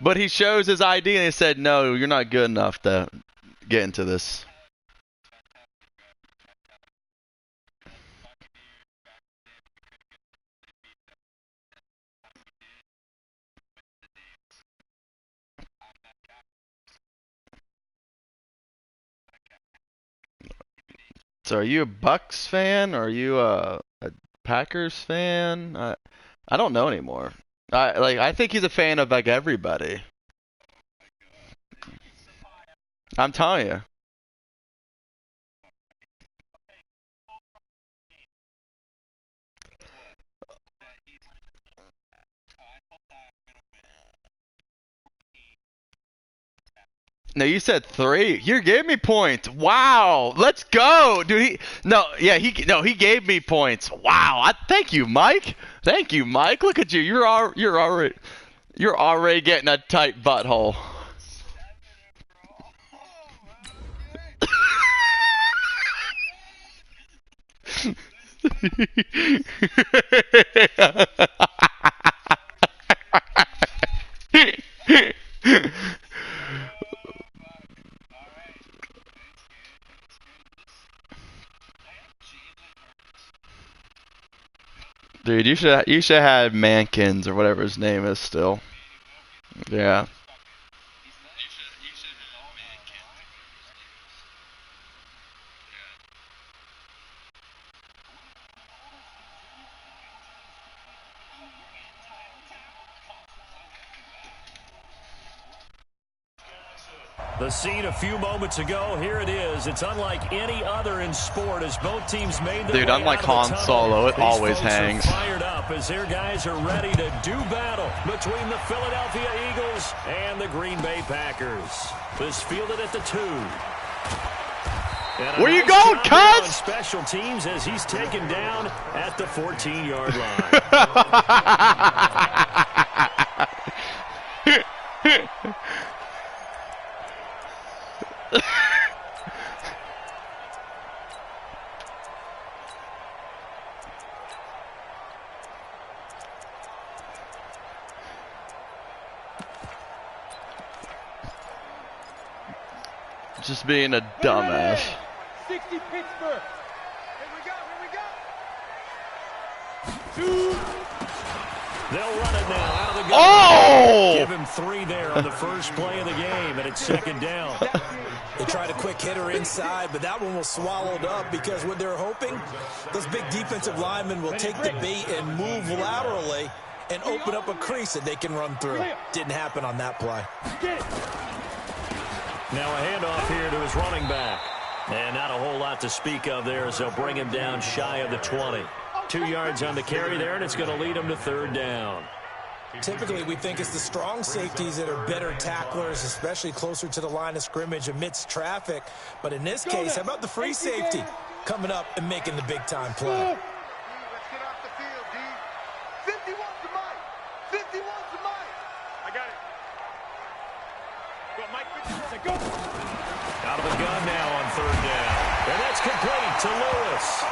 But he shows his ID and he said, no, you're not good enough to get into this. So are you a Bucks fan or are you a Packers fan? I don't know anymore. I think he's a fan of like everybody. I'm telling you. No, you said 3. You gave me points. Wow, let's go, dude. He gave me points. Wow, thank you, Mike. Thank you, Mike. Look at you. You're already getting a tight butthole. Dude, you should have had Mankins or whatever his name is still. Yeah. The scene a few moments ago, here it is. It's unlike any other in sport as both teams made their Dude, way unlike out of the Han Solo, it These always folks hangs. Are fired up as their guys are ready to do battle between the Philadelphia Eagles and the Green Bay Packers. This fielded at the 2. Where you going, cuz? Special teams as he's taken down at the 14-yard line. Just being a dumbass. 60 Pittsburgh. Here we go. 2. They'll run it now out of the gun. Oh! Give him 3 there on the first play of the game, and it's second down. They tried a quick hitter inside, but that one was swallowed up because what they're hoping, those big defensive linemen will take the bait and move laterally and open up a crease that they can run through. Didn't happen on that play. Now a handoff here to his running back. And not a whole lot to speak of there as they'll bring him down shy of the 20. 2 yards on the carry there, and it's going to lead him to third down. Typically, we think it's the strong safeties that are better tacklers, especially closer to the line of scrimmage amidst traffic. But in this case, how about the free safety coming up and making the big-time play? Let's get off the field, D. 51 to Mike. 51 to Mike. I got it. Go, Mike. Go. Out of the gun now on third down. And that's complete to Lewis.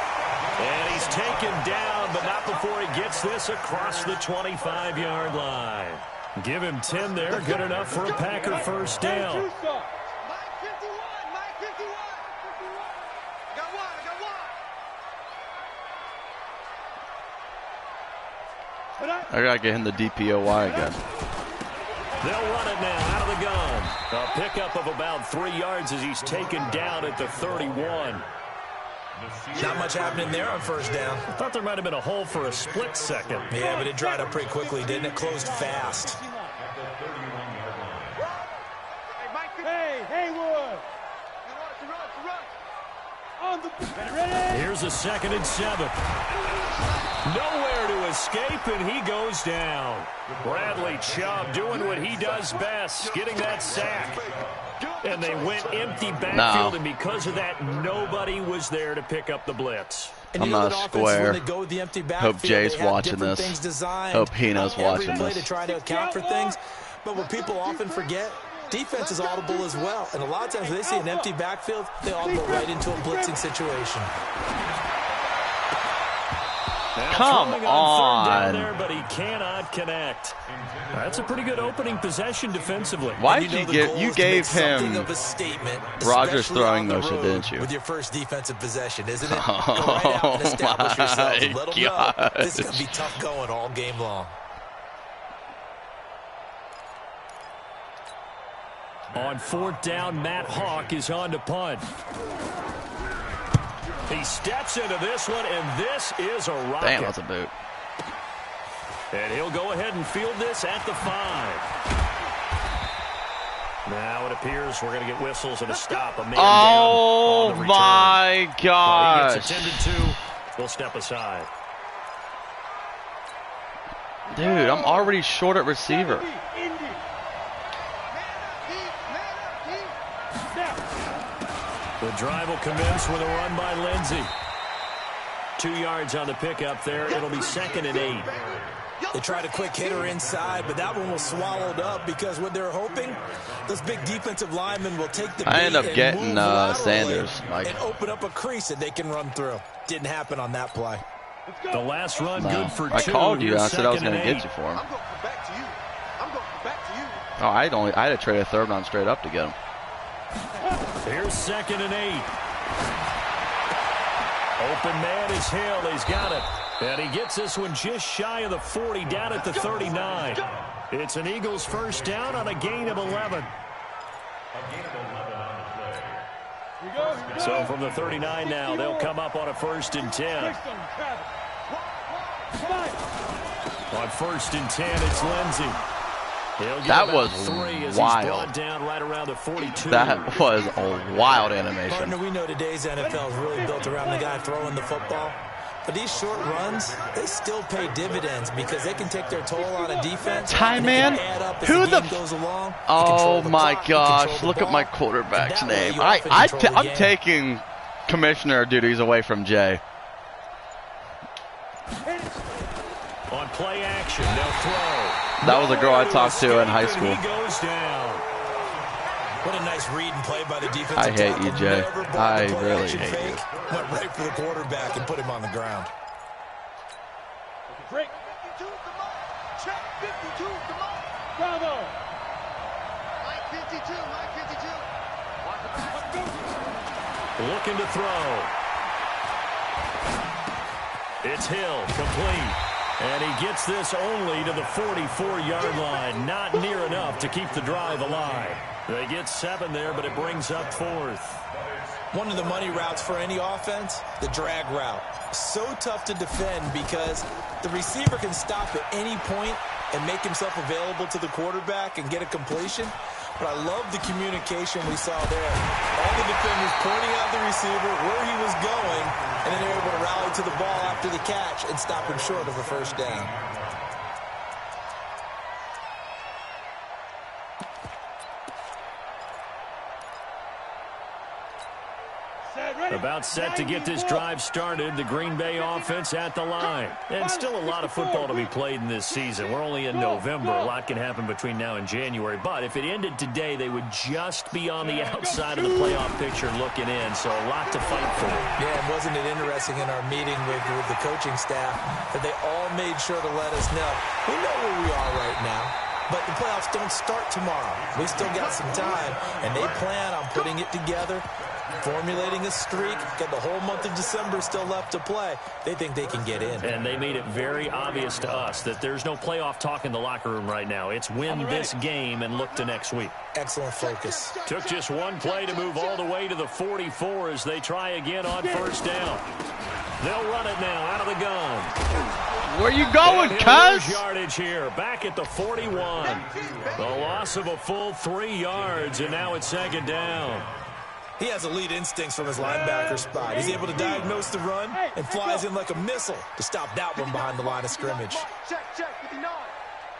And he's taken down, but not before he gets this across the 25-yard line. Give him 10 there. Good enough for a Packer first down. Mike 51. Mike 51. I got one. I gotta get him the DPOY again. They'll run it now out of the gun. A pickup of about 3 yards as he's taken down at the 31. Not much happening there on first down. I thought there might have been a hole for a split second. Yeah, but it dried up pretty quickly, didn't it? Closed fast. Hey, Haywood. Here's a 2nd and 7. Nowhere to escape, and he goes down. Bradley Chubb doing what he does best, getting that sack. And they went empty backfield, and because of that, nobody was there to pick up the blitz. I'm not square. Hope Jay's watching this. Hope Hino's watching this. To try to account for things, but what people often forget, defense is audible as well. And a lot of times when they see an empty backfield, they audible right into a blitzing situation. Now Come throwing on. third down there, but he cannot connect. That's a pretty good opening possession defensively. Why And did the you goal you is to gave make something him of a statement, Rodgers especially throwing on the motion, road didn't you? with your first defensive possession, isn't it? Go right out and establish yourselves and let them know this is going to be tough going all game long. On fourth down, Matt Hawk is on to punt. He steps into this one, and this is a rocket. Damn, that's a boot. And he'll go ahead and field this at the 5. Now it appears we're going to get whistles and a stop. A man Oh down on the my return. gosh. Well, he gets attended to. We'll step aside. Dude, I'm already short at receiver. The drive will commence with a run by Lindsey. 2 yards on the pickup there. It'll be 2nd and 8. They tried a quick hitter inside, but that one was swallowed up because what they're hoping, those big defensive linemen will take the I end up and getting move laterally Sanders, Mike. and open up a crease that they can run through. Didn't happen on that play. The last run No. good for 2. I called you. Here's I said I was 2nd going to and get 8. you for him. I'm going to come back to you. I'm going to come back to you. Oh, I had to trade a third round straight up to get him. Here's 2nd and 8. Open man is Hill. He's got it. And he gets this one just shy of the 40, down at the 39. It's an Eagles first down on a gain of 11. So from the 39 now, they'll come up on a 1st and 10. On 1st and 10, it's Lindsey. He'll get That about was 3 as wild. he's brought down right around the 42. That was a wild animation. Partner, we know today's NFL is really built around the guy throwing the football. But these short runs, they still pay dividends because they can take their toll on a defense. Ty, and man, they can add up as who the the game goes along. You Oh control the my clock, you control gosh, the look at ball, my quarterback's and that way name. you often control the I'm game. taking commissioner duties away from Jay. On play action, they'll throw. That was a girl I talked to in high Escape, school. and he goes down. What a nice read and play by the defensive I hate tackle. you, Jay. Never bought I the play really action hate fake. Went right for the quarterback and put him on the ground. Break. 52 to Mike. Check 52 to Mike. Bravo. Mike 52. Mike 52. Let's go. Looking to throw. It's Hill, complete. And he gets this only to the 44-yard line. Not near enough to keep the drive alive. They get 7 there, but it brings up 4th. One of the money routes for any offense, the drag route. So tough to defend because the receiver can stop at any point and make himself available to the quarterback and get a completion. But I love the communication we saw there. All the defenders pointing out the receiver, where he was going, and then they're able to rally to the ball after the catch and stop him short of a first down. About set to get this drive started, the Green Bay offense at the line. And still a lot of football to be played in this season. We're only in November. A lot can happen between now and January. But if it ended today, they would just be on the outside of the playoff picture looking in. So a lot to fight for. Yeah, and wasn't it interesting in our meeting with the coaching staff that they all made sure to let us know, we know where we are right now, but the playoffs don't start tomorrow. We still got some time, and they plan on putting it together, formulating a streak, got the whole month of December still left to play. They think they can get in. And they made it very obvious to us that there's no playoff talk in the locker room right now. It's win this game and look to next week. Excellent focus. Took just one play to move all the way to the 44 as they try again on first down. They'll run it now out of the gun. Where you going, And he'll lose cuz? yardage here, back at the 41. The loss of a full 3 yards, and now it's 2nd down. He has elite instincts from his linebacker spot. He's able to diagnose the run and flies in like a missile to stop that one behind the line of scrimmage. Check, 59.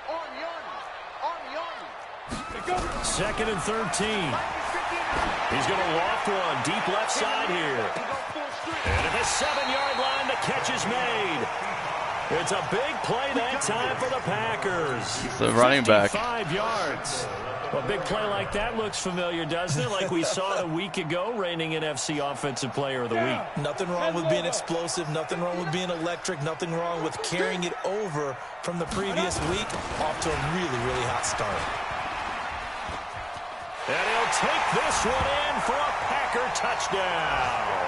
On the 2nd and 13. He's going to loft one deep left side here. And at the 7-yard line, the catch is made. It's a big play that time for the Packers. The running back. 55 yards. A big play like that looks familiar, doesn't it? Like we saw it a week ago, reigning NFC Offensive Player of the Week. Nothing wrong with being explosive. Nothing wrong with being electric. Nothing wrong with carrying it over from the previous week off to a really, really hot start. And he'll take this one in for a Packer touchdown.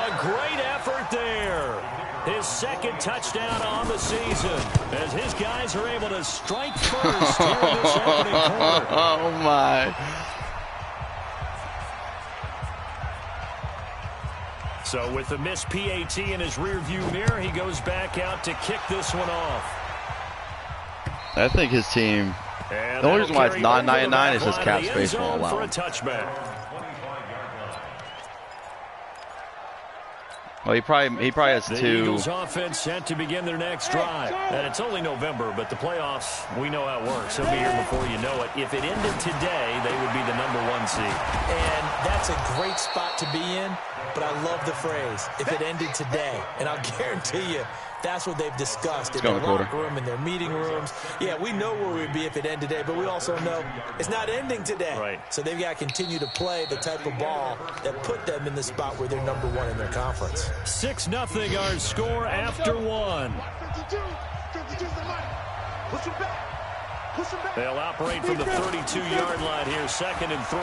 A great effort there. His second touchdown on the season as his guys are able to strike first here in this opening quarter. Oh, my. So with the missed PAT in his rearview mirror, he goes back out to kick this one off. I think his team, And the only reason why it's that'll not carry over the 99 is back his line cap of the end space won't zone allow for a him. touchback. Well, he probably has The two. Eagles offense set to begin their next drive. And it's only November, but the playoffs, we know how it works. They'll be here before you know it. If it ended today, they would be the #1 seed. And that's a great spot to be in, but I love the phrase, if it ended today. And I'll guarantee you, that's what they've discussed in their locker room, in their meeting rooms. Yeah, we know where we'd be if it ended today, but we also know it's not ending today. Right. So they've got to continue to play the type of ball that put them in the spot where they're #1 in their conference. 6-0 our score after one. They'll operate from the 32-yard line here, 2nd and 3.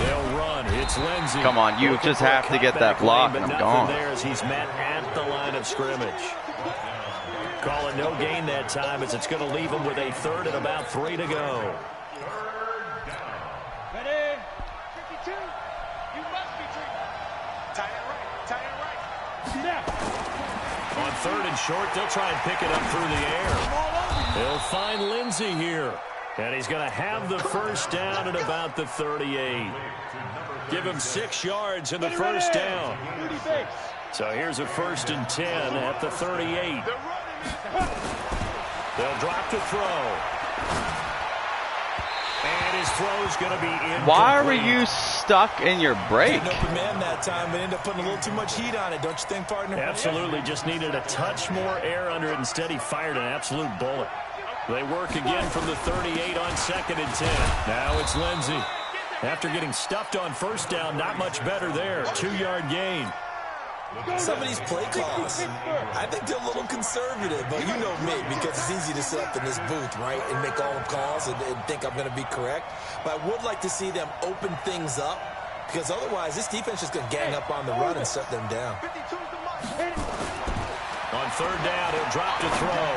They'll run. It's Lindsey. Come on, you just have to get that block, and I'm gone. There as he's met at the line of scrimmage. Call it no gain that time as it's going to leave him with a 3rd and about 3 to go. Ready? 52. You must be treated. Tight end right. Tight end right. Snap. On 3rd and short, they'll try and pick it up through the air. They'll find Lindsey here. And he's going to have the first down at about the 38. Give him 6 yards in the first down. So here's a 1st and 10 at the 38. They'll drop to throw. And his throw's going to be incomplete. Why were you stuck in your break? An open man that time, but ended up putting a little too much heat on it, don't you think, partner? Absolutely. Just needed a touch more air under it. Instead, he fired an absolute bullet. They work again from the 38 on 2nd and 10. Now it's Lindsey. After getting stuffed on 1st down, not much better there. 2-yard gain. Some of these play calls, I think they're a little conservative, but you know me, because it's easy to sit up in this booth, right, and make all the calls and think I'm going to be correct. But I would like to see them open things up, because otherwise this defense is going to gang up on the run and shut them down. On 3rd down, he'll drop to throw.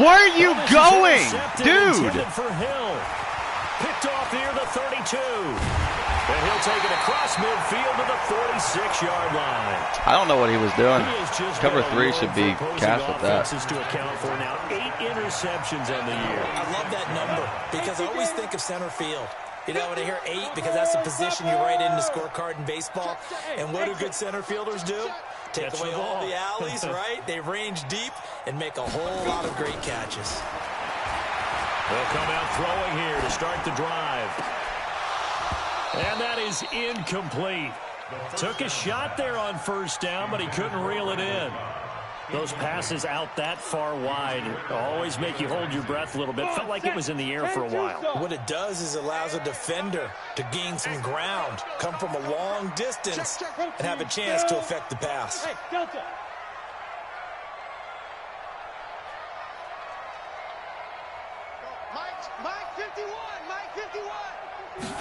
Where are you going, dude? For Hill. Picked off here, the 32. And he'll take it across midfield to the 46-yard line. I don't know what he was doing. He has just Cover got a 3 load should be for opposing cash with that. offenses to account for now 8 interceptions on the year. I love that number, because I always think of center field. You know, when I hear 8, because that's the position you write in the scorecard in baseball. And what do good center fielders do? Take Catch away the all ball. the alleys, right? They range deep and make a whole lot of great catches. They'll come out throwing here to start the drive. And that is incomplete. Took a shot there on 1st down, but he couldn't reel it in. Those passes out that far wide always make you hold your breath a little bit. Felt like it was in the air for a while. What it does is allows a defender to gain some ground, come from a long distance, and have a chance to affect the pass. Hey, Delta. Mike 51. Mike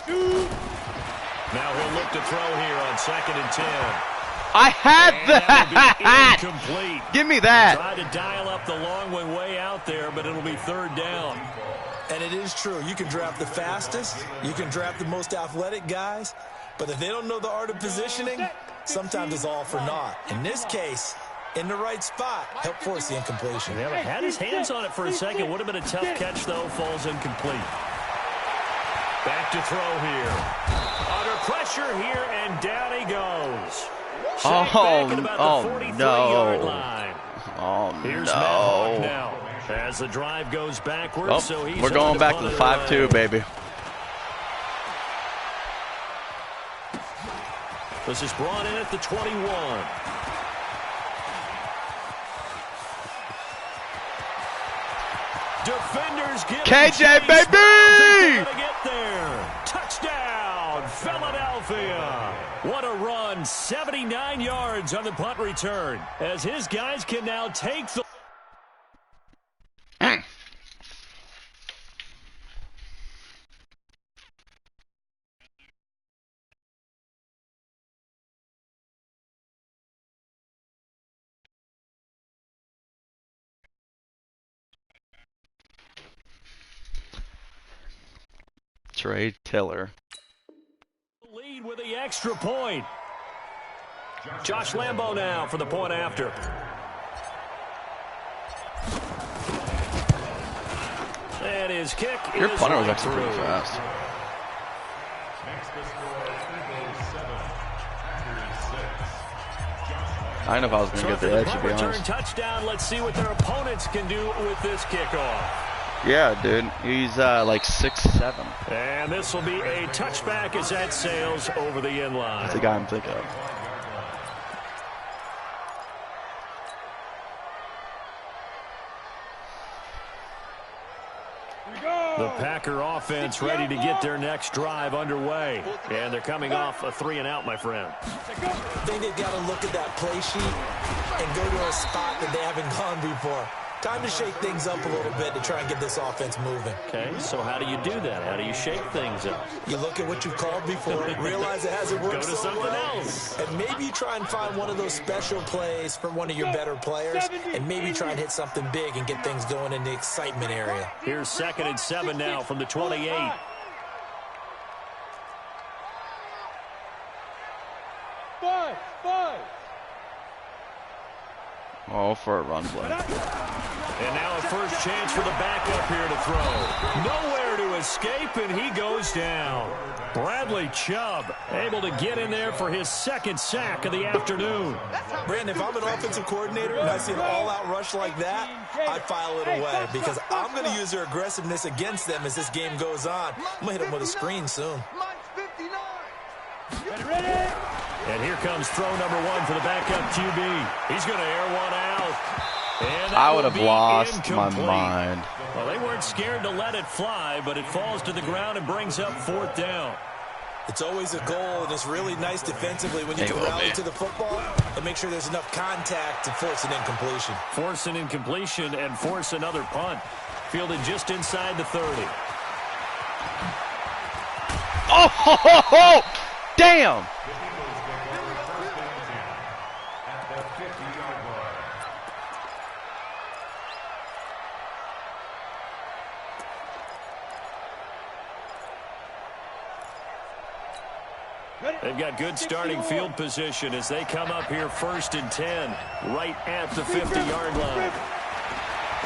51. Now he'll look to throw here on 2nd and 10. I had And that'll be that! incomplete. Give me that. Tried to dial up the long one way out there, but it'll be 3rd down. And it is true. You can draft the fastest. You can draft the most athletic guys. But if they don't know the art of positioning, sometimes it's all for naught. In this case, in the right spot, help force the incompletion. Yeah, had his hands on it for a second. Would have been a tough catch, though. Falls incomplete. Back to throw here. Under pressure here, and down he goes. Sacked back at about the 43-yard line. Oh, Here's Matt Hawk no. now as the drive goes backwards. Oh, So he's we're going back to the 5-2, baby. This is brought in at the 21. Defenders give KJ, baby! gonna get there. Touchdown, Philadelphia. What a run. 79 yards on the punt return, as his guys can now take the... Trey Tiller. Lead with the extra point. Josh Lambo now for the point after. And his kick Your is punter was right actually pretty through. fast. I don't know if I was going to get the edge, to be return honest. touchdown. Let's see what their opponents can do with this kickoff. Yeah, dude. He's like 6'7". And this will be a touchback as that sails over the end line. That's the guy I'm thinking of. The Packer offense ready to get their next drive underway. And they're coming off a 3-and-out, my friend. I think they've got to look at that play sheet and go to a spot that they haven't gone before. Time to shake things up a little bit to try and get this offense moving. Okay, so how do you do that? How do you shake things up? You look at what you've called before, realize it hasn't worked Go to so something well, else. and maybe you try and find one of those special plays for one of your better players, and maybe try and hit something big and get things going in the excitement area. Here's 2nd and 7 now from the 28. Oh, for a run play. And now a first chance for the backup here to throw. Nowhere to escape, and he goes down. Bradley Chubb able to get in there for his 2nd sack of the afternoon. Brandon, if I'm an offensive coordinator and I see an all-out rush like that, I'd file it away because I'm going to use their aggressiveness against them as this game goes on. I'm going to hit them with a screen soon. And here comes throw number 1 for the backup QB. He's going to air one out. And I would have be lost incomplete. my mind. Well, they weren't scared to let it fly, but it falls to the ground and brings up 4th down. It's always a goal, and it's really nice defensively when you can rally to the football and make sure there's enough contact to force an incompletion. Force an incompletion and force another punt. Fielded just inside the 30. Oh, ho, ho, ho! Damn! They've got good starting field position as they come up here 1st and 10, right at the 50-yard line.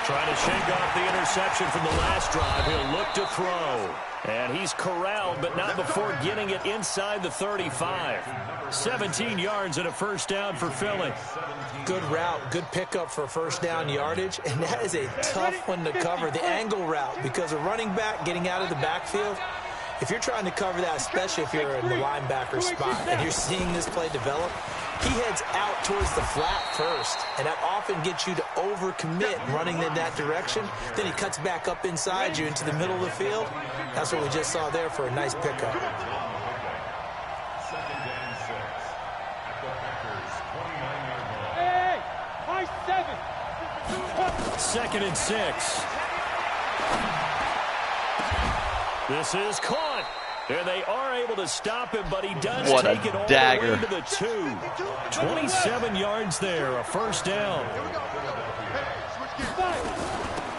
Trying to shake off the interception from the last drive. He'll look to throw. And he's corralled, but not before getting it inside the 35. 17 yards and a first down for Philly. Good route, good pickup for first down yardage, and that is a tough one to cover, the angle route, because a running back getting out of the backfield, if you're trying to cover that, especially if you're in the linebacker spot and you're seeing this play develop, he heads out towards the flat first, and that often gets you to overcommit running in that direction. Then he cuts back up inside you into the middle of the field. That's what we just saw there for a nice pickup. 2nd and 6. This is caught. And they are able to stop him, but he does take it all the way to the 2. 27 yards there, a first down.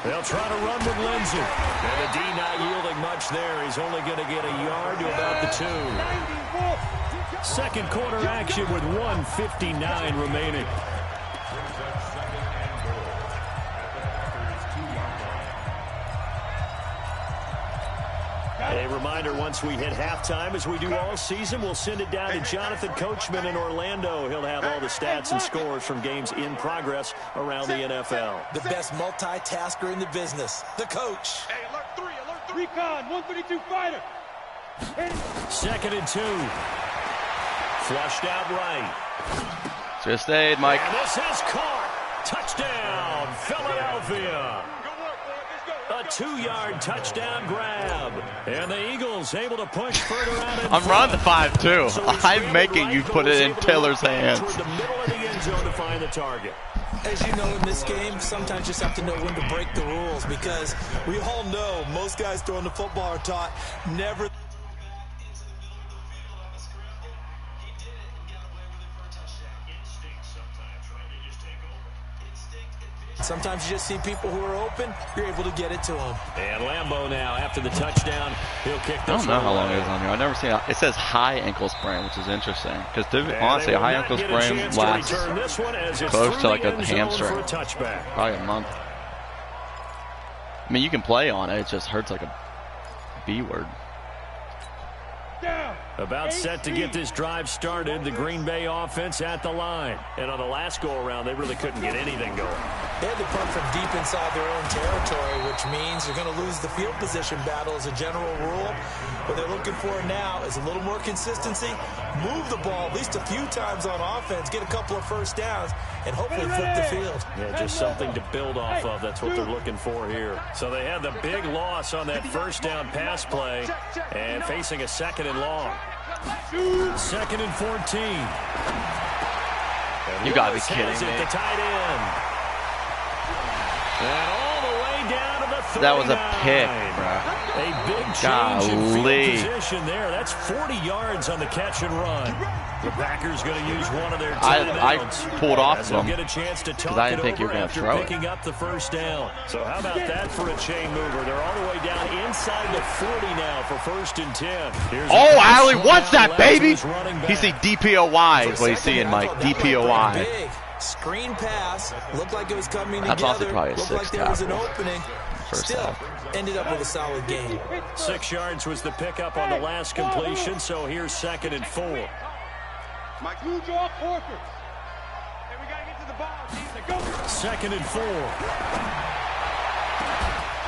They'll try to run with Lindsey. And the D not yielding much there. He's only going to get a yard to about the 2. Second quarter action with 1:59 remaining. A reminder, once we hit halftime, as we do all season, we'll send it down to Jonathan Coachman in Orlando. He'll have all the stats and scores from games in progress around the NFL. The best multitasker in the business, the coach. Hey, alert 3, alert 3. Recon, 132 fighter. 2nd and 2. Flushed out right. Just aid, Mike. And this is caught. Touchdown, Philadelphia. A 2-yard touchdown grab. And they was able to push further out in I'm running the front. 5 too. So he I'm scrambled making right, you but put was it in able to Taylor's look back hands. toward the middle of the end zone to find the target. As you know, in this game, sometimes you just have to know when to break the rules, because we all know most guys throwing the football are taught never. Sometimes you just see people who are open, you're able to get it to them. And Lambeau now, after the touchdown, he'll kick this I don't know one how long away. it is on here. I've never seen it. It says high ankle sprain, which is interesting. Because And honestly, they a will high not ankle get a sprain chance to lasts return this one as it's close through to like the a end zone hamstring. for a touchback. probably a month. I mean, you can play on it. It just hurts like a B word. About set to get this drive started, the Green Bay offense at the line. And on the last go-around, they really couldn't get anything going. They had to punt from deep inside their own territory, which means you're going to lose the field position battle as a general rule. What they're looking for now is a little more consistency, move the ball at least a few times on offense, get a couple of first downs, and hopefully flip the field. Yeah, just something to build off of. That's what they're looking for here. So they had the big loss on that first down pass play and facing a second and long. 2nd and 14. And You gotta be Lewis kidding has it, me. the tight end. And all the way down to the 39. That was a pick, bro. A big change in Golly. field position there. That's 40 yards on the catch and run. The Packers going to use one of their I timeouts. pulled off As of they'll them get a chance to talk I didn't it think you were over gonna after throw it. picking up the first down. So how about that for a chain mover? They're all the way down inside the 40 now for 1st and 10. Here's Oh, a Allie, slow what's down that, left to baby? his running He's the back. DPOY is For what a he's second seeing, there, I Mike. thought that DPOY. looked big. Screen pass. Looked like it was coming That's together. honestly probably a Looked 6 like there was an tackle. opening. First Still, half. ended up with a solid game. 6 yards was the pickup on the last completion, so here's 2nd and 4. Mike, you draw quarters. And we got to get to the ball, team. Go. 2nd and 4.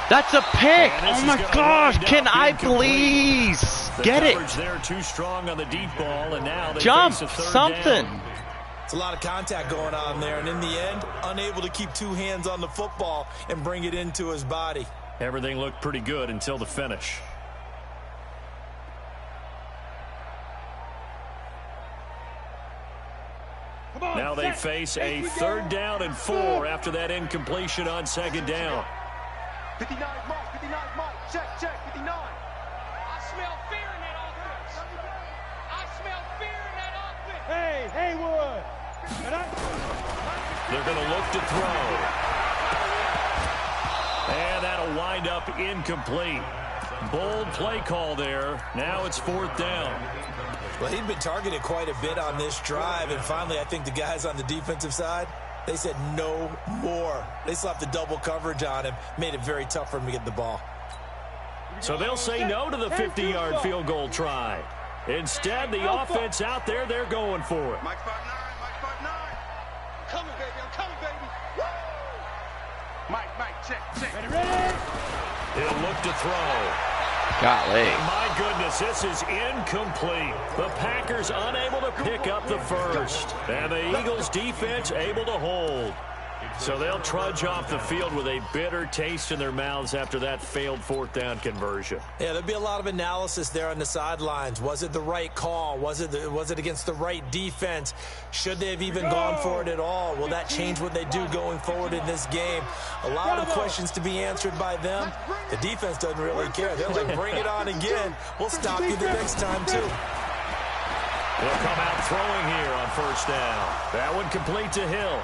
That's a pick. And this Oh is my gonna gosh. wind Can up I incomplete. please The get it? coverage there too strong on the deep ball, and now they Jump face a 3rd something. down. It's a lot of contact going on there, and in the end, unable to keep two hands on the football and bring it into his body. Everything looked pretty good until the finish. Now they face a 3rd down and 4 after that incompletion on 2nd down. 59 Mike, 59 Mike. Check, 59. I smell fear in that offense. I smell fear in that offense. Hey, Haywood. They're going to look to throw. And that'll wind up incomplete. Bold play call there. Now it's 4th down. Well, he'd been targeted quite a bit on this drive, and finally I think the guys on the defensive side, they said no more. They slapped the double coverage on him, made it very tough for him to get the ball. So they'll say no to the 50-yard field goal try. Instead, the offense out there, they're going for it. Mike 5'9", Mike 5'9". I'm coming, baby, I'm coming, baby. Woo! Mike, check. Ready? He'll look to throw. Golly. My goodness, this is incomplete. The Packers unable to pick up the first. And the Eagles defense able to hold. So they'll trudge off the field with a bitter taste in their mouths after that failed 4th down conversion. Yeah, there'll be a lot of analysis there on the sidelines. Was it the right call? Was it against the right defense? Should they have even gone for it at all? Will that change what they do going forward in this game? A lot of questions to be answered by them. The defense doesn't really care. They're like, bring it on again. We'll stop you the next time, too. He'll come out throwing here on 1st down. That one complete to Hill.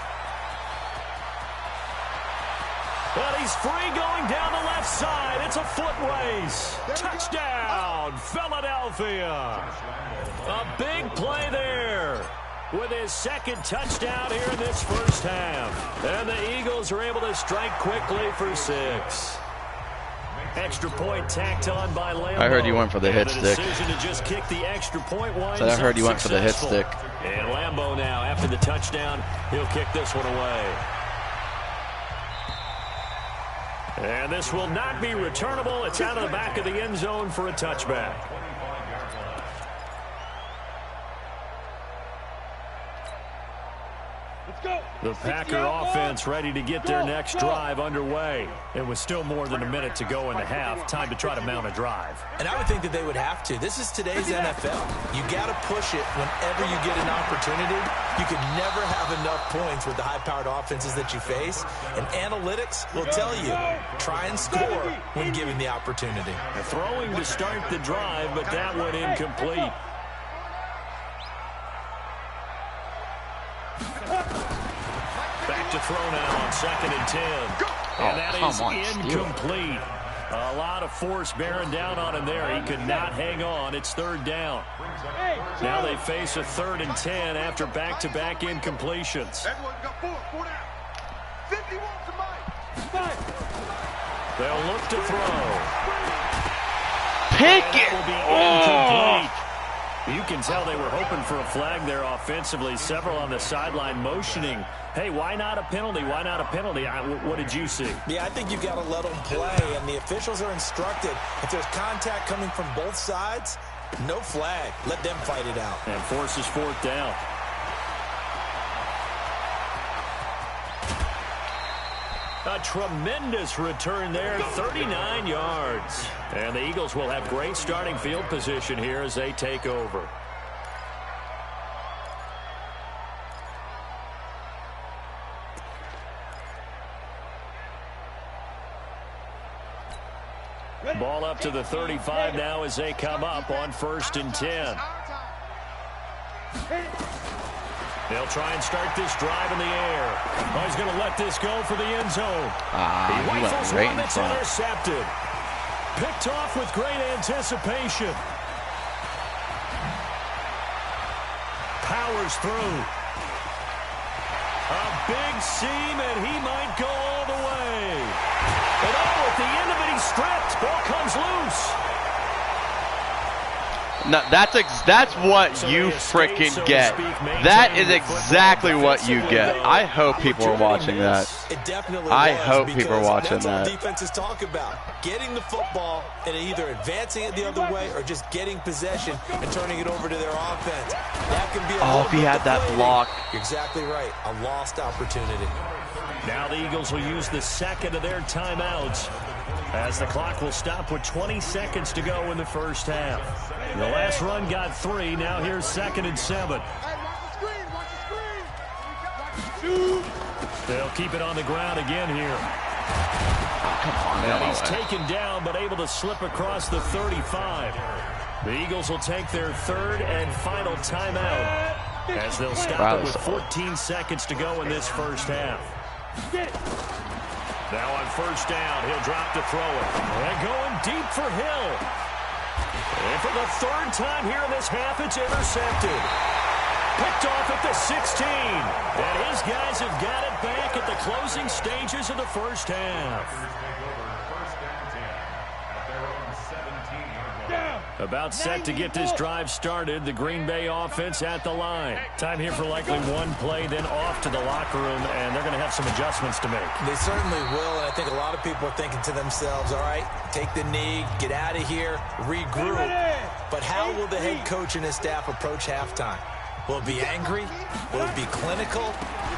But he's free going down the left side. It's a foot race. Touchdown, Philadelphia. A big play there with his 2nd touchdown here in this first half. And the Eagles are able to strike quickly for 6. Extra point tacked on by Lambeau. I heard you went for the hit And stick. decision to just kick the extra point winds So I heard up you went for the hit successful. stick. And Lambeau now, after the touchdown, he'll kick this one away. And this will not be returnable. It's out of the back of the end zone for a touchback. Let's go. The Packer offense ready to get their next drive underway. It was still more than a minute to go in the half. Time to try to mount a drive. And I would think that they would have to. This is today's NFL. You got to push it whenever you get an opportunity. You can never have enough points with the high-powered offenses that you face. And analytics will tell you, try and score when given the opportunity. Throwing to start the drive, but that one incomplete. Back to throw now on 2nd and 10. And that is incomplete. A lot of force bearing down on him there. He could not hang on. It's 3rd down. Now they face a 3rd and 10 after back-to-back incompletions. They'll look to throw. Pick it! Will be incomplete. You can tell they were hoping for a flag there offensively. Several on the sideline motioning, hey, why not a penalty? Why not a penalty? What did you see? Yeah, I think you've got to let them play, and the officials are instructed. If there's contact coming from both sides, no flag. Let them fight it out. And forces 4th down. A tremendous return there, 39 yards. And the Eagles will have great starting field position here as they take over. Ball up to the 35 now as they come up on 1st and 10. They'll try and start this drive in the air. Oh, he's going to let this go for the end zone. He rifles one that's intercepted. Picked off with great anticipation. Powers through. A big seam, and he might go all the way. And oh, at the end of it, he's stripped. Ball comes loose. No, that's what you frickin' get. That is exactly what you get. I hope people are watching that. I hope people are watching that. That's what defenses talk about. Getting the football and either advancing it the other way or just getting possession and turning it over to their offense. That can be a if he had that block. You're exactly right. A lost opportunity. Now the Eagles will use the 2nd of their timeouts as the clock will stop with 20 seconds to go in the first half. The last run got 3. Now here's 2nd and 7. They'll keep it on the ground again here. And he's taken down but able to slip across the 35. The Eagles will take their 3rd and final timeout as they'll stop it with 14 seconds to go in this first half. Now on 1st down, he'll drop to throw it. And going deep for Hill. And for the 3rd time here in this half, it's intercepted. Picked off at the 16. And his guys have got it back at the closing stages of the first half. About set to get this drive started. The Green Bay offense at the line. Time here for likely one play, then off to the locker room, and they're going to have some adjustments to make. They certainly will, and I think a lot of people are thinking to themselves, all right, take the knee, get out of here, regroup. But how will the head coach and his staff approach halftime? Will it be angry? Will it be clinical?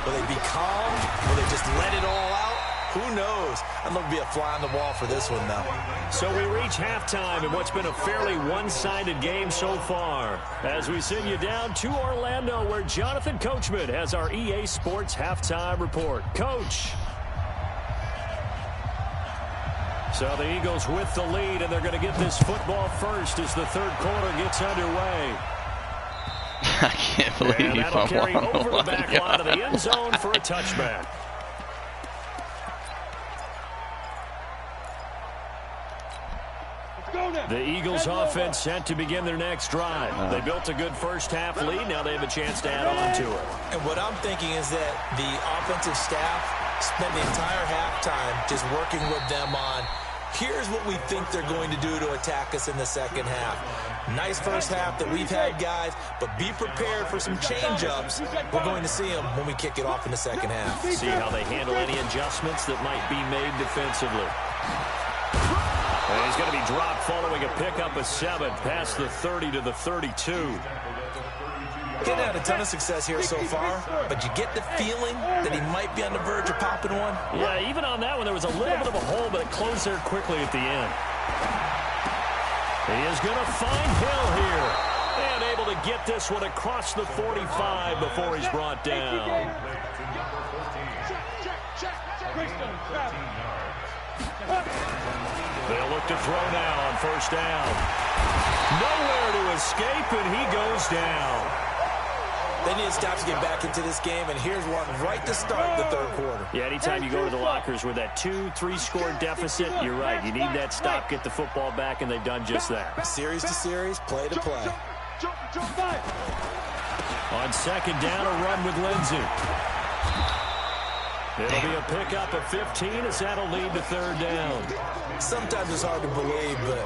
Will they be calm? Will they just let it all out? Who knows? I'd love to be a fly on the wall for this one, though. So we reach halftime in what's been a fairly one-sided game so far. As we send you down to Orlando, where Jonathan Coachman has our EA Sports halftime report. Coach. So the Eagles with the lead, and they're going to get this football first as the 3rd quarter gets underway. I can't believe and that'll carry over the back line of the end zone for a touchback. The Eagles offense set to begin their next drive. They built a good first half lead. Now they have a chance to add on to it. And what I'm thinking is that the offensive staff spent the entire halftime just working with them on, here's what we think they're going to do to attack us in the second half. Nice first half that we've had, guys, but be prepared for some change-ups. We're going to see them when we kick it off in the second half. See how they handle any adjustments that might be made defensively. And he's going to be dropped following a pickup of 7 past the 30 to the 32. He hasn't had a ton of success here so far, but you get the feeling that he might be on the verge of popping one. Yeah, even on that one, there was a little bit of a hole, but it closed there quickly at the end. He is going to find Hill here. And able to get this one across the 45 before he's brought down. They'll look to throw now on first down. Nowhere to escape, and he goes down. They need to stop to get back into this game, and here's one right to start the third quarter. Yeah, anytime you go to the lockers with that 2-3 score deficit, you're right. You need that stop, get the football back, and they've done just that. Series to series, play to play. On second down, a run with Lindsey. It'll be a pickup of 15 as that'll lead to third down. Sometimes it's hard to believe, but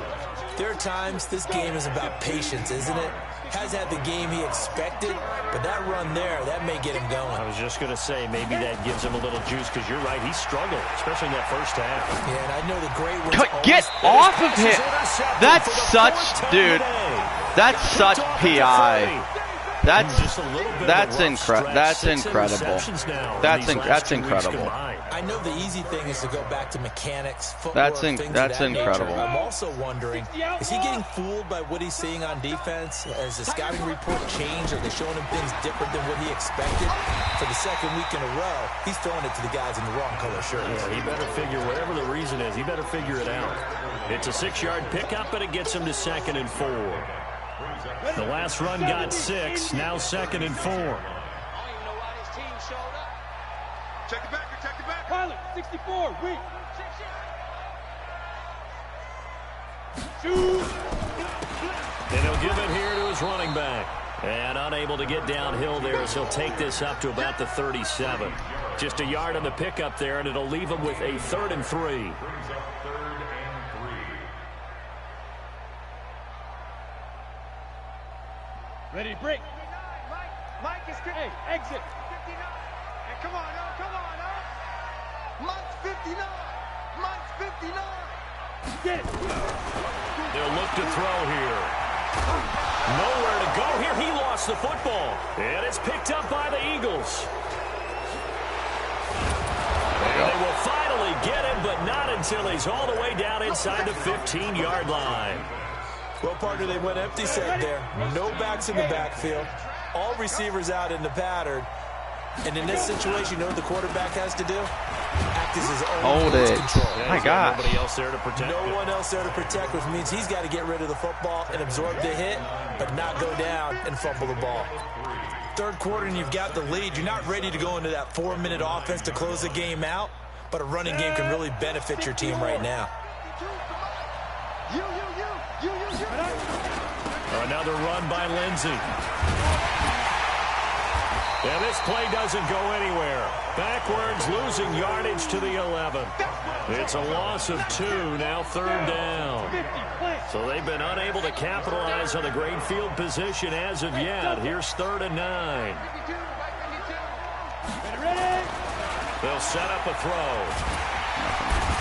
there are times this game is about patience, isn't it? Has had the game he expected, but that run there, that may get him going. I was just going to say, maybe that gives him a little juice, because you're right, he struggled, especially in that first half. Yeah, and I know the great ones. Get off of him! That's such, dude. That's such PI. That's incredible. That's incredible. That's incredible. I know the easy thing is to go back to mechanics, footwork, that's incredible. Nature. I'm also wondering, is he getting fooled by what he's seeing on defense? Has the scouting report changed? Are they showing him things different than what he expected? For the second week in a row, he's throwing it to the guys in the wrong color shirts. Yeah, he better figure, whatever the reason is, he better figure it out. It's a 6-yard pickup, and it gets him to 2nd and 4. The last run got 6, now 2nd and 4. Check it back, check it back. Pilot, 64, weak. Shoot. And he'll give it here to his running back. And unable to get downhill there as he'll take this up to about the 37. Just a yard on the pickup there, and it'll leave him with a 3rd and 3. Ready to break. Mike is good. Hey, exit. 59. And come on, Mike's 59. Mike's 59. Get it. They'll look to throw here. Nowhere to go here. He lost the football. And it's picked up by the Eagles. And they will finally get him, but not until he's all the way down inside the 15-yard line. Well, partner, they went empty set there. No backs in the backfield. All receivers out in the pattern. And in this situation, you know what the quarterback has to do? Act as his own control. Yeah, My God. Nobody else there to protect No him. one else there to protect, which means he's got to get rid of the football and absorb the hit, but not go down and fumble the ball. Third quarter, and you've got the lead. You're not ready to go into that 4-minute offense to close the game out, but a running game can really benefit your team right now. Another run by Lindsey. And this play doesn't go anywhere. Backwards, losing yardage to the 11. It's a loss of 2, now 3rd down. So they've been unable to capitalize on the great field position as of yet. Here's 3rd and 9. They'll set up a throw.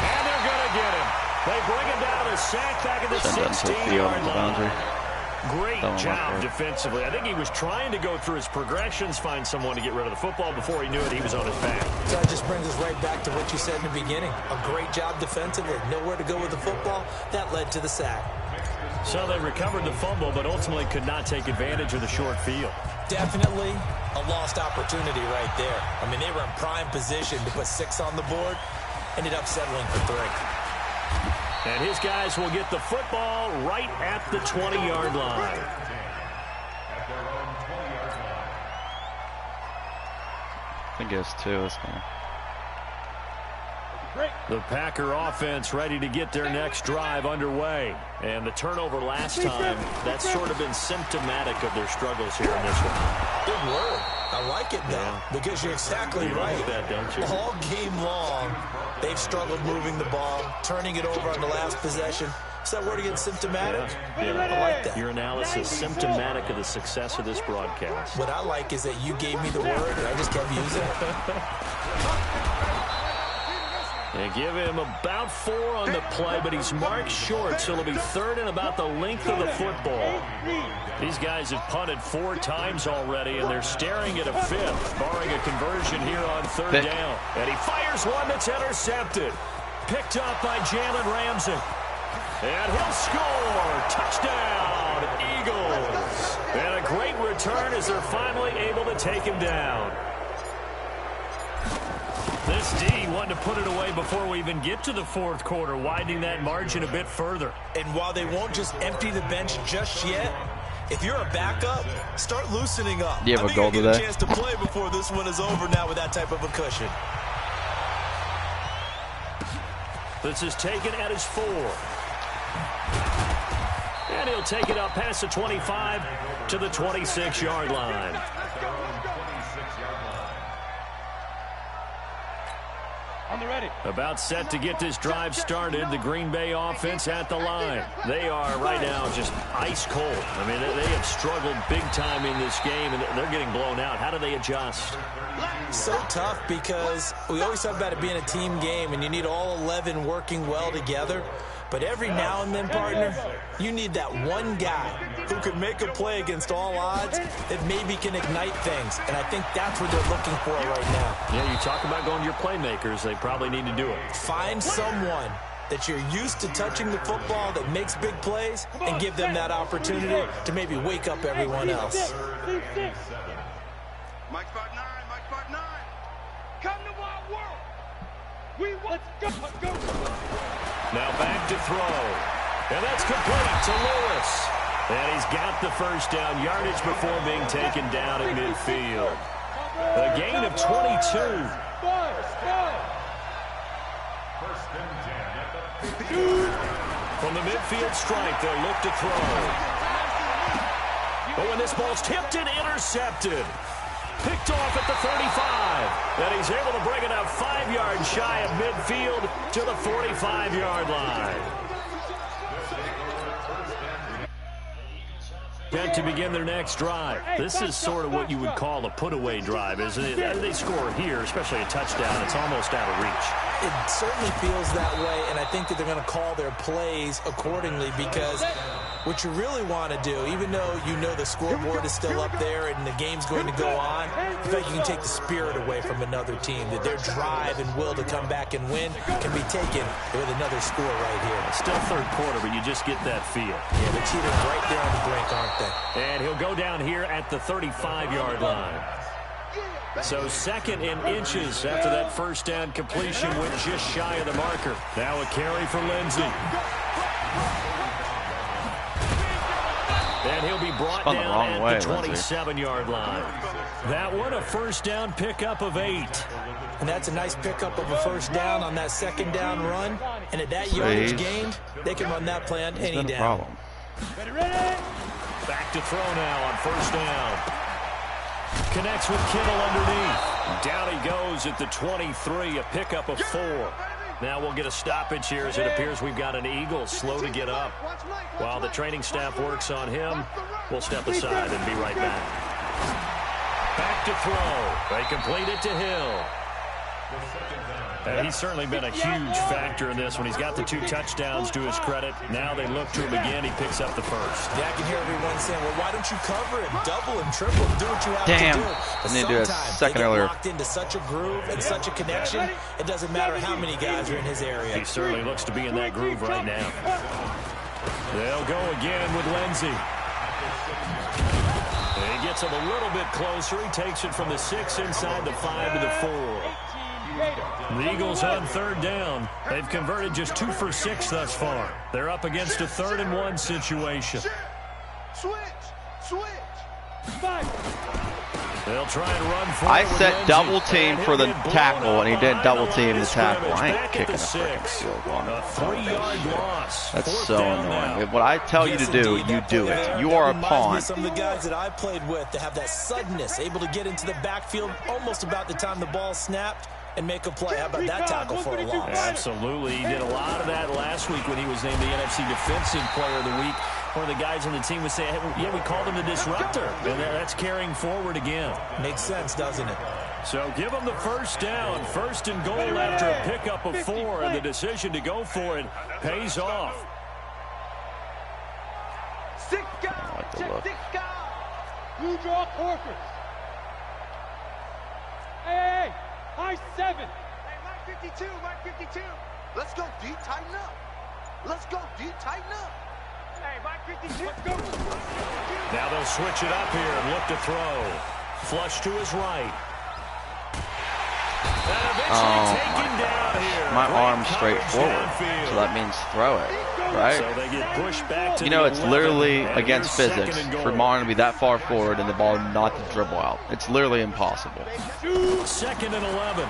And they're going to get him. They bring him down a sack back at the 16-yard line. Great job defensively. I think he was trying to go through his progressions, find someone to get rid of the football. Before he knew it, he was on his back. So that just brings us right back to what you said in the beginning. A great job defensively. Nowhere to go with the football. That led to the sack. So they recovered the fumble, but ultimately could not take advantage of the short field. Definitely a lost opportunity right there. I mean, they were in prime position to put 6 on the board. Ended up settling for 3. And his guys will get the football right at the 20-yard line. I think it was 2 this time. The Packer offense ready to get their next drive underway. And the turnover last time, that's sort of been symptomatic of their struggles here in this one. Good word. I like it, though, because you're exactly right. Like that, don't you? All game long, they've struggled moving the ball, turning it over on the last possession. Is that word again, symptomatic? Yeah. I like that. Your analysis symptomatic of the success of this broadcast. What I like is that you gave me the word, and I just kept using it. They give him about 4 on the play, but he's marked short, so it'll be 3rd and about the length of the football. These guys have punted 4 times already, and they're staring at a 5th, barring a conversion here on 3rd down. And he fires one that's intercepted. Picked up by Jalen Ramsey. And he'll score. Touchdown, Eagles. And a great return as they're finally able to take him down. This D wanting to put it away before we even get to the 4th quarter, widening that margin a bit further. And while they won't just empty the bench just yet, if you're a backup, start loosening up. Do you have a goal today? Get a chance to play before this one is over now with that type of a cushion. This is taken at his 4. And he'll take it up past the 25 to the 26-yard line. About set to get this drive started. The Green Bay offense at the line. They are right now just ice cold. I mean, they have struggled big time in this game, and they're getting blown out. How do they adjust? So tough because we always talk about it being a team game, and you need all 11 working well together. But every now and then, partner, you need that one guy who could make a play against all odds that maybe can ignite things. And I think that's what they're looking for right now. Yeah, you talk about going to your playmakers. They probably need to do it. Find someone that you're used to touching the football that makes big plays and give them that opportunity to maybe wake up everyone else. Mike spot 9, Mike spot 9. Come to my world. Let's go. Now back to throw. And that's complete to Lewis. And he's got the first down yardage before being taken down at midfield. A gain of 22. From the midfield stripe, they'll look to throw. But when this ball's tipped and intercepted. Picked off at the 35. And he's able to bring it up 5 yards shy of midfield to the 45-yard line. To begin their next drive. This is sort of what you would call a put-away drive, isn't it? They score here, especially a touchdown. It's almost out of reach. It certainly feels that way, and I think that they're going to call their plays accordingly because what you really want to do, even though you know the scoreboard is still up there and the game's going to go on, I think you can take the spirit away from another team, that their drive and will to come back and win can be taken with another score right here. It's still 3rd quarter, but you just get that feel. Yeah, they're cheating right there on the brink, aren't they? And he'll go down here at the 35-yard line. So 2nd and inches after that first down completion went just shy of the marker. Now a carry for Lindsey. And he'll be brought down at the 27-yard line. That one, a first down pickup of 8. And that's a nice pickup of a first down on that 2nd down run. And at that yardage gained, they can run that play on any down. Back to throw now on first down. Connects with Kittle underneath. Down he goes at the 23, a pickup of 4. Now we'll get a stoppage here as it appears we've got an Eagle slow to get up. While the training staff works on him, we'll step aside and be right back. Back to throw. They complete it to Hill. And he's certainly been a huge factor in this when he's got the 2 touchdowns to his credit. Now they look to him again. He picks up the first. Yeah, I can hear everyone saying, well, why don't you cover him, double him, triple him, do what you have to do. But I need to do a second earlier. Locked into such a groove and such a connection, it doesn't matter how many guys are in his area. He certainly looks to be in that groove right now. They'll go again with Lindsey. And he gets him a little bit closer. He takes it from the 6 inside the 5 to the 4. The Eagles on 3rd down. They've converted just 2 for 6 thus far. They're up against a 3rd and 1 situation. Switch. They'll try and run for I set double team for the tackle, and he didn't double team the tackle. I ain't kicking a freaking field goal. A 3-yard loss. That's so annoying. What I tell you to do, you do it. You are a pawn. Some of the guys that I played with to have that suddenness, able to get into the backfield almost about the time the ball snapped and make a play. How about that tackle for a loss? Absolutely. He did a lot of that last week when he was named the NFC Defensive Player of the Week. One of the guys on the team would say, hey, yeah, we called him the disruptor. And that's carrying forward again. Makes sense, doesn't it? So give them the first down. First and goal after a pickup of 4, and the decision to go for it pays off. 6 guys. Check 6 guys. Blue draw Corkers. Hey, high 7. Hey, Mike 52, Mike 52. Let's go D, tighten up. Let's go D, tighten up. Hey, Mike 52. Let's go. Now they'll switch it up here and look to throw. Flush to his right. And eventually taken down here. My Great arm's straight coverage forward, downfield. so that means throw it, right? So they get pushed back to You know, the it's 11, literally and against here's second physics and goal. for Martin to be that far forward and the ball not to dribble out. It's literally impossible. Second and 11.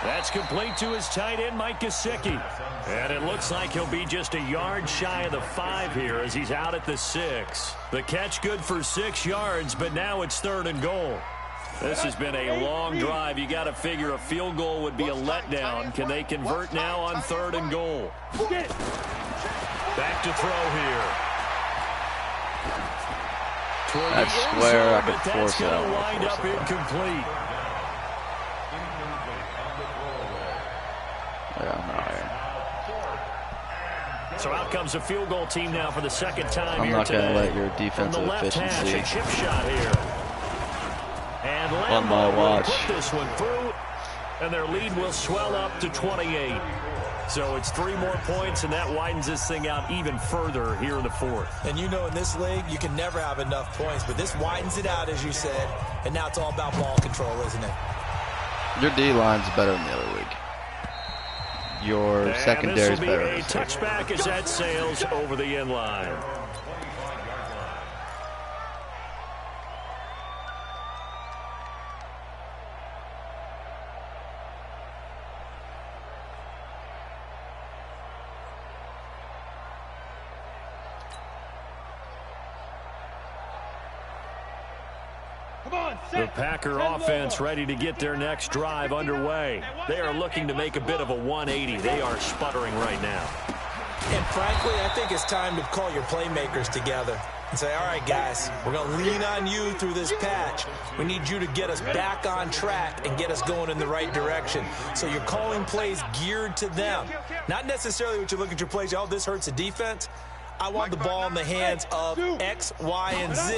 That's complete to his tight end, Mike Gesicki. And it looks like he'll be just a yard shy of the 5 here as he's out at the 6. The catch good for 6 yards, but now it's 3rd and goal. This has been a long drive. You got to figure a field goal would be a letdown. Can they convert now on 3rd and goal? Back to throw here. Toward That's the end square, I zone, could but force that's it. I going to won't wind force up it. incomplete. So out comes the field goal team now for the second time I'm here not today. going to let your From defensive the left hash, efficiency a chip shot here. And on my Lambo will watch. put this one through, and their lead will swell up to 28. So it's 3 more points, and that widens this thing out even further here in the 4th. And you know in this league, you can never have enough points, but this widens it out, as you said, and now it's all about ball control, isn't it? Your D-line's better than the other league. Your secondary's better than And this will be a this league. touchback as that sails over the end line. The Packer offense ready to get their next drive underway. They are looking to make a bit of a 180. They are sputtering right now. And frankly, I think it's time to call your playmakers together and say, all right, guys, we're going to lean on you through this patch. We need you to get us back on track and get us going in the right direction. So you're calling plays geared to them. Not necessarily what you look at your plays, oh, this hurts the defense. I want the ball in the hands of X, Y, and Z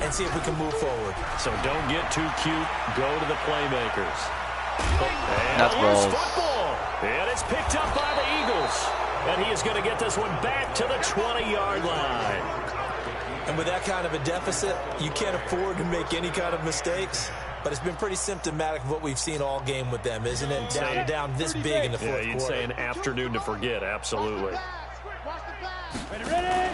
and see if we can move forward. So don't get too cute. Go to the playmakers. And That's a balls. loose football. And it's picked up by the Eagles. And he is going to get this one back to the 20-yard line. And with that kind of a deficit, you can't afford to make any kind of mistakes. But it's been pretty symptomatic of what we've seen all game with them, isn't it? Down this big in the fourth quarter. Yeah, you'd say an afternoon to forget, absolutely. Ready?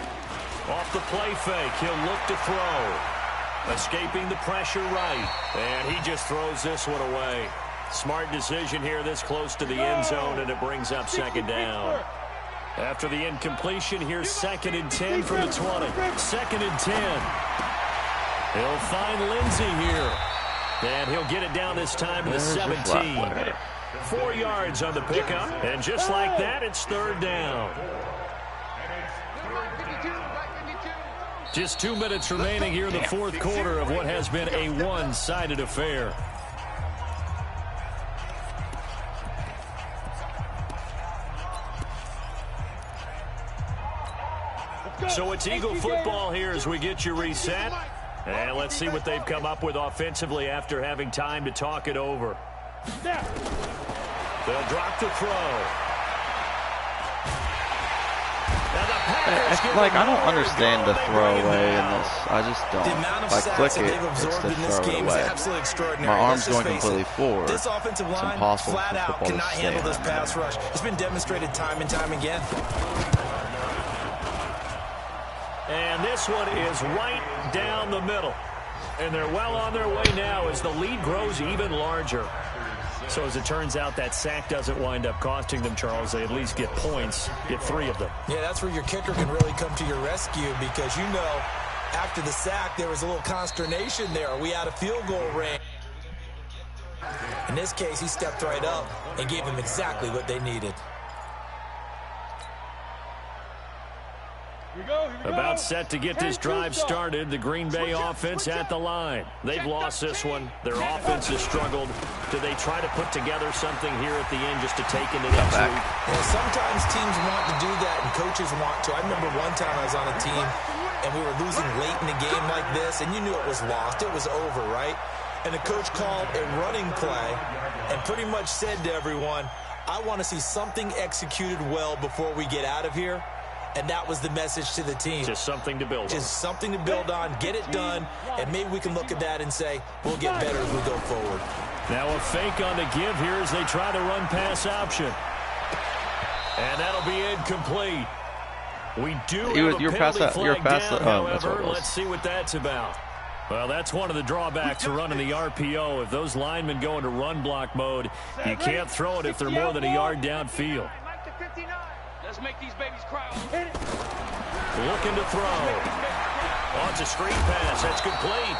Off the play fake, he'll look to throw. Escaping the pressure right. And he just throws this one away. Smart decision here this close to the end zone, and it brings up second down. After the incompletion, here's 2nd and 10 from the 20. 2nd and 10. He'll find Lindsey here. And he'll get it down this time to the There's your 17. flat player. 4 yards on the pickup. And just like that, it's 3rd down. Just 2 minutes remaining here in the fourth quarter of what has been a one-sided affair. So it's Eagle football here as we get you reset. And let's see what they've come up with offensively after having time to talk it over. They'll drop the throw. I don't understand the throwaway in this. I just don't. The amount of If I sacks click that it, they've it's to absorbed in this throw it game is away. absolutely extraordinary. My arm's Let's just going face completely it. forward. This offensive It's line, impossible flat for out, football to cannot stay handle on this that. pass rush. It's been demonstrated time and time again. And this one is right down the middle. And they're well on their way now as the lead grows even larger. So as it turns out, that sack doesn't wind up costing them, Charles. They at least get points, get 3 of them. Yeah, that's where your kicker can really come to your rescue because, you know, after the sack, there was a little consternation there. Are we out of field goal range? In this case, he stepped right up and gave them exactly what they needed. About set to get this drive started. The Green Bay offense at the line. They've lost this one. Their offense has struggled. Do they try to put together something here at the end just to take into next week? Yeah, sometimes teams want to do that and coaches want to. I remember one time I was on a team and we were losing late in a game like this, and you knew it was lost. It was over, right? And the coach called a running play and pretty much said to everyone, I want to see something executed well before we get out of here. And that was the message to the team. Just something to build on. Just something to build on, get it done, and maybe we can look at that and say, we'll get better as we go forward. Now a fake on the give here as they try to run pass option. And that'll be incomplete. We do have a penalty flag down, however. Let's see what that's about. Well, that's one of the drawbacks of running the RPO. If those linemen go into run block mode, you can't throw it if they're more than a yard downfield. Let's make these babies cry. Looking to throw. On to screen pass. That's complete.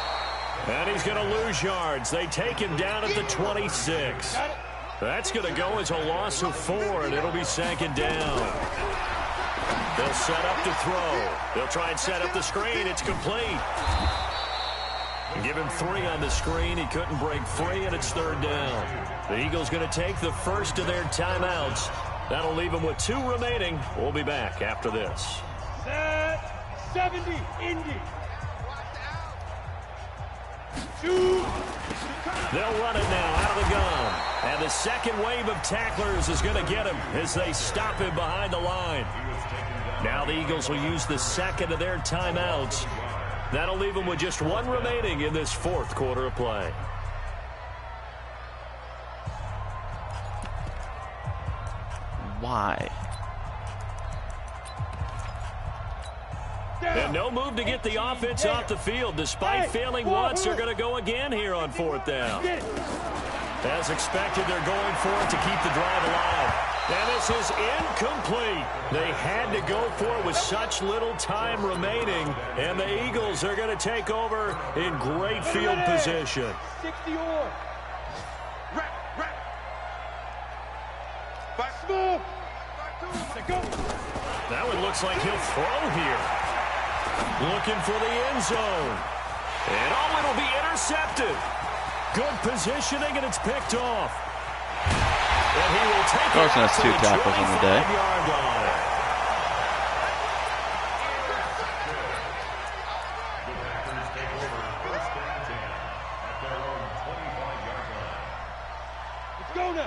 And he's going to lose yards. They take him down at the 26. That's going to go as a loss of 4, and it'll be 2nd down. They'll set up to throw. They'll try and set up the screen. It's complete. Give him 3 on the screen. He couldn't break free, and it's 3rd down. The Eagles going to take the first of their timeouts. That'll leave them with 2 remaining. We'll be back after this. Set 70, Indy. 2. They'll run it now out of the gun. And the second wave of tacklers is going to get him as they stop him behind the line. Now the Eagles will use the second of their timeouts. That'll leave them with just 1 remaining in this 4th quarter of play. Why? And no move to get the offense off the field. Despite failing once, they're going to go again here on 4th down. As expected, they're going for it to keep the drive alive. And this is incomplete. They had to go for it with such little time remaining. And the Eagles are going to take over in great field position. 60 or. That one looks like he'll throw here. Looking for the end zone. And oh, it'll be intercepted. Good positioning, and it's picked off. And he will take it Carson out has to 2 the tackles on the day. 25-yard line.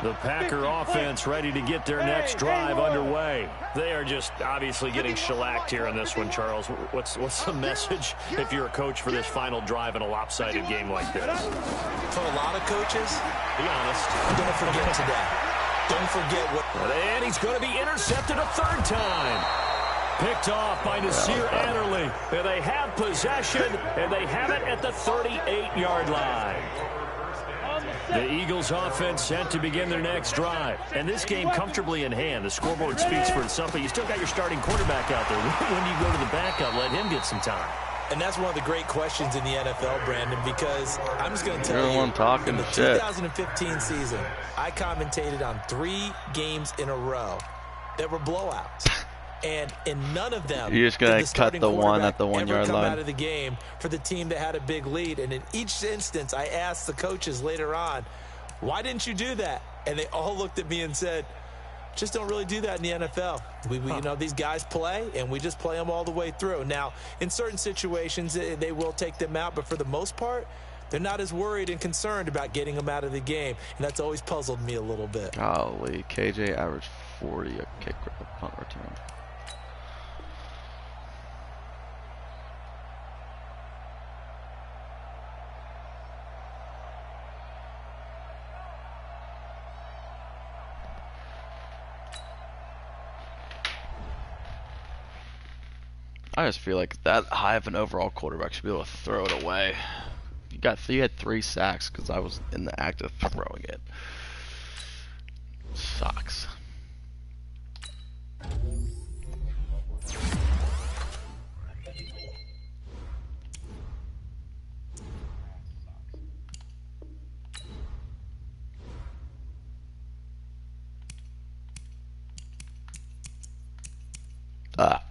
The Packer offense ready to get their next drive underway. They are just obviously getting shellacked here in this one, Charles. What's the message if you're a coach for this final drive in a lopsided game like this? For a lot of coaches, Be honest. don't forget today. Don't forget what... And he's going to be intercepted a 3rd time. Picked off by Nasir Adderley. And they have possession, and they have it at the 38-yard line. The Eagles offense set to begin their next drive. And this game comfortably in hand. The scoreboard speaks for itself, but you still got your starting quarterback out there. When do you go to the backup, let him get some time? And that's one of the great questions in the NFL, Brandon, because I'm just going to tell You're the one talking in the shit. 2015 season, I commentated on 3 games in a row that were blowouts. And in none of them, You're just gonna did the cut starting the one at the quarterback 1-yard ever come line. out of the game for the team that had a big lead. And in each instance, I asked the coaches later on, why didn't you do that? And they all looked at me and said, just don't really do that in the NFL. We you know, these guys play, and we just play them all the way through. Now, in certain situations, they will take them out, but for the most part, they're not as worried and concerned about getting them out of the game, and that's always puzzled me a little bit. Golly, KJ averaged 40 a kick a punt return. I just feel like that high of an overall quarterback should be able to throw it away. You had 3 sacks because I was in the act of throwing it. Sucks. Ah.